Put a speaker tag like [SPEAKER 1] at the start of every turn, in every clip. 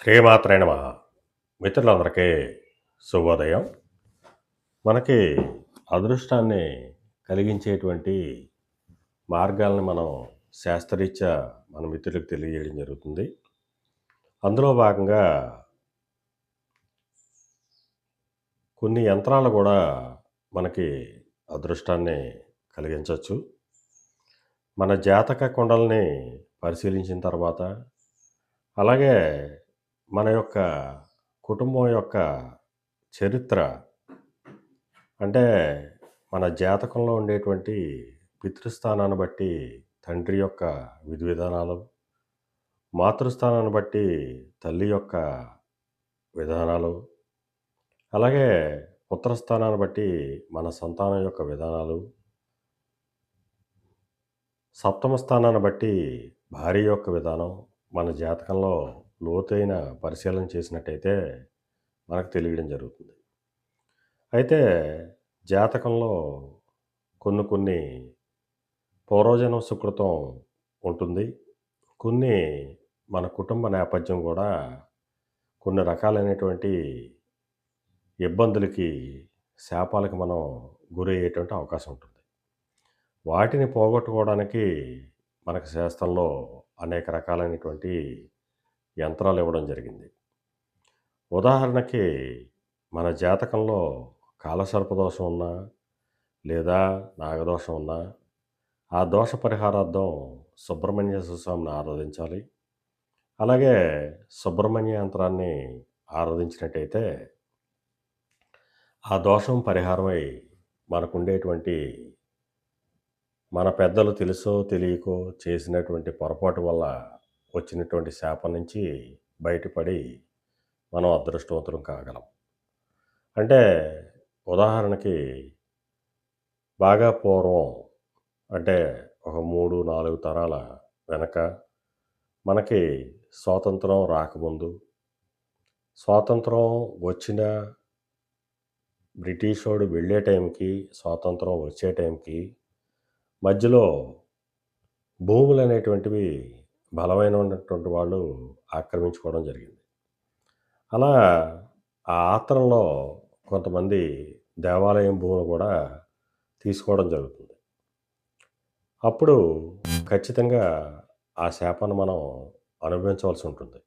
[SPEAKER 1] శ్రీమాత్రే నమః. మిత్రులందరికీ శుభోదయం. మనకి అదృష్టాన్ని కలిగించేటువంటి మార్గాల్ని మనం శాస్త్రరీత్యా మన మిత్రులకు తెలియజేయడం జరుగుతుంది. అందులో భాగంగా కొన్ని యంత్రాలు గూడా మనకి అదృష్టాన్ని కలిగించొచ్చు. మన జాతక కుండల్ని పరిశీలించిన తర్వాత, అలాగే మన యొక్క కుటుంబం యొక్క చరిత్ర, అంటే మన జాతకంలో ఉండేటువంటి పితృస్థానాన్ని బట్టి తండ్రి యొక్క విధి విధానాలు, మాతృస్థానాన్ని బట్టి తల్లి యొక్క విధానాలు, అలాగే పుత్రస్థానాన్ని బట్టి మన సంతానం యొక్క విధానాలు, సప్తమ స్థానాన్ని బట్టి భార్య యొక్క విధానం మన జాతకంలో లోతైన పరిశీలన చేసినట్టయితే మనకు తెలియడం జరుగుతుంది. అయితే జాతకంలో కొన్ని కొన్ని పూర్వజన్మ సుకృతం ఉంటుంది. కొన్ని మన కుటుంబ నేపథ్యం కూడా కొన్ని రకాలైనటువంటి ఇబ్బందులకి, శాపాలకి మనం గురయ్యేటువంటి అవకాశం ఉంటుంది. వాటిని పోగొట్టుకోవడానికి మనకు శాస్త్రంలో అనేక రకాలైనటువంటి యంత్రాలు ఇవ్వడం జరిగింది. ఉదాహరణకి మన జాతకంలో కాలసర్పదోషం ఉన్నా, లేదా నాగదోషం ఉన్నా, ఆ దోష పరిహారార్థం సుబ్రహ్మణ్యేశ్వర స్వామిని ఆరాధించాలి. అలాగే సుబ్రహ్మణ్య యంత్రాన్ని ఆరాధించినట్టయితే ఆ దోషం పరిహారమై మనకుండేటువంటి, మన పెద్దలు తెలుసో తెలియకో చేసినటువంటి పొరపాటు వల్ల వచ్చినటువంటి శాపం నుంచి బయటపడి మనం అదృష్టవంతులం కాగలం. అంటే ఉదాహరణకి బాగా పూర్వం, అంటే ఒక 3, 4 తరాల వెనక మనకి స్వాతంత్రం రాకముందు, స్వాతంత్రం వచ్చిన బ్రిటిషోడు వెళ్ళే టైంకి, స్వాతంత్రం వచ్చే టైంకి మధ్యలో భూములనేటువంటివి బలమైనటువంటి వాళ్ళు ఆక్రమించుకోవడం జరిగింది. అలా ఆ ఆత్రంలో కొంతమంది దేవాలయం భూములు కూడా తీసుకోవడం జరుగుతుంది. అప్పుడు ఖచ్చితంగా ఆ శాపాన్ని మనం అనుభవించవలసి ఉంటుంది.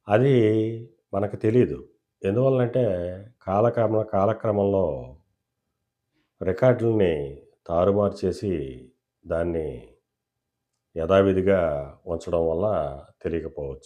[SPEAKER 1] అది మనకు తెలీదు. ఎందువలనంటే కాలక్రమంలో రికార్డుల్ని తారుమారు చేసి దాన్ని యథావిధిగా ఉంచడం వల్ల తెలియకపోవచ్చు.